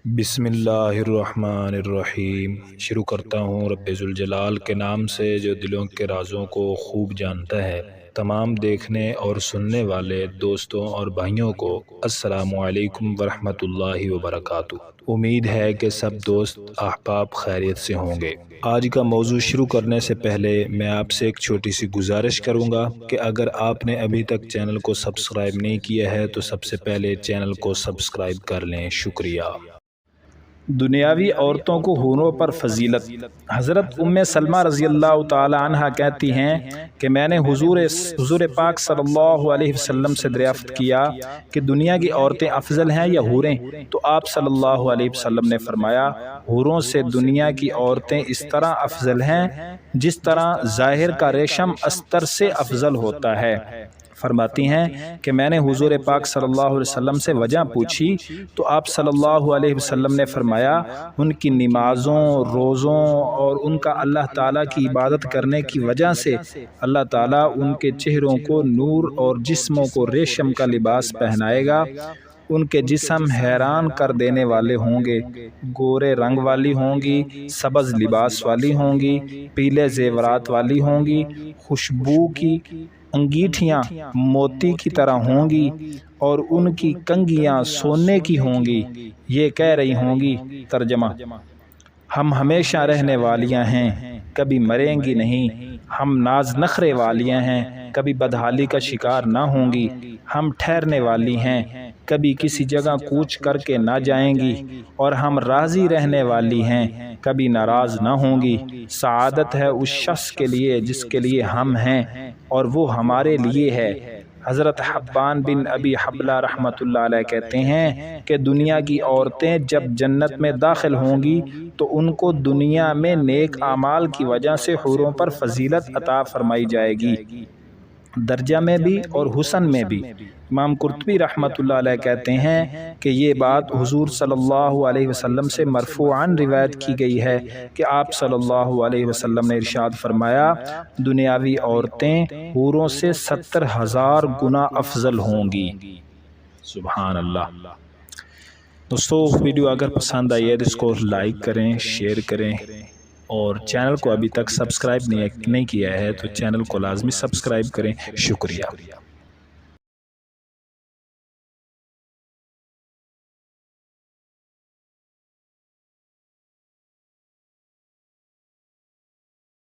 بسم اللہ الرحمن الرحیم۔ شروع کرتا ہوں رب ذوالجلال کے نام سے جو دلوں کے رازوں کو خوب جانتا ہے۔ تمام دیکھنے اور سننے والے دوستوں اور بھائیوں کو السلام علیکم ورحمۃ اللہ وبرکاتہ۔ امید ہے کہ سب دوست احباب خیریت سے ہوں گے۔ آج کا موضوع شروع کرنے سے پہلے میں آپ سے ایک چھوٹی سی گزارش کروں گا کہ اگر آپ نے ابھی تک چینل کو سبسکرائب نہیں کیا ہے تو سب سے پہلے چینل کو سبسکرائب کر لیں۔ شکریہ۔ دنیاوی عورتوں کو حوروں پر فضیلت۔ حضرت ام سلمہ رضی اللہ تعالی عنہ کہتی ہیں کہ میں نے حضور پاک صلی اللہ علیہ وسلم سے دریافت کیا کہ دنیا کی عورتیں افضل ہیں یا حوریں؟ تو آپ صلی اللہ علیہ وسلم نے فرمایا، حوروں سے دنیا کی عورتیں اس طرح افضل ہیں جس طرح ظاہر کا ریشم استر سے افضل ہوتا ہے۔ فرماتی ہیں کہ میں نے حضور پاک صلی اللہ علیہ وسلم سے وجہ پوچھی تو آپ صلی اللہ علیہ وسلم نے فرمایا، ان کی نمازوں، روزوں اور ان کا اللہ تعالیٰ کی عبادت کرنے کی وجہ سے اللہ تعالیٰ ان کے چہروں کو نور اور جسموں کو ریشم کا لباس پہنائے گا۔ ان کے جسم حیران کر دینے والے ہوں گے، گورے رنگ والی ہوں گی، سبز لباس والی ہوں گی، پیلے زیورات والی ہوں گی، خوشبو کی انگیٹھیاں موتی کی طرح ہوں گی اور ان کی کنگھیاں سونے کی ہوں گی۔ یہ کہہ رہی ہوں گی، ترجمہ: ہم ہمیشہ رہنے والیاں ہیں، کبھی مریں گی نہیں۔ ہم ناز نخرے والیاں ہیں، کبھی بدحالی کا شکار نہ ہوں گی۔ ہم ٹھہرنے والی ہیں، کبھی کسی جگہ کوچ کر کے نہ جائیں گی، اور ہم راضی رہنے والی ہیں، کبھی ناراض نہ ہوں گی۔ سعادت ہے اس شخص کے لیے جس کے لیے ہم ہیں اور وہ ہمارے لیے ہے۔ حضرت حبان بن ابی حبلہ رحمۃ اللہ علیہ کہتے ہیں کہ دنیا کی عورتیں جب جنت میں داخل ہوں گی تو ان کو دنیا میں نیک اعمال کی وجہ سے حوروں پر فضیلت عطا فرمائی جائے گی، درجہ میں بھی اور حسن میں بھی۔ امام قرطبی رحمۃ اللہ علیہ کہتے ہیں کہ یہ بات حضور صلی اللہ علیہ وسلم سے مرفوعاً روایت کی گئی ہے کہ آپ صلی اللہ علیہ وسلم نے ارشاد فرمایا، دنیاوی عورتیں حوروں سے 70,000 گنا افضل ہوں گی۔ سبحان اللہ۔ دوستو، ویڈیو اگر پسند آئی ہے تو اس کو لائک کریں، شیئر کریں، اور چینل کو ابھی تک سبسکرائب نہیں کیا ہے تو چینل کو لازمی سبسکرائب کریں۔ شکریہ۔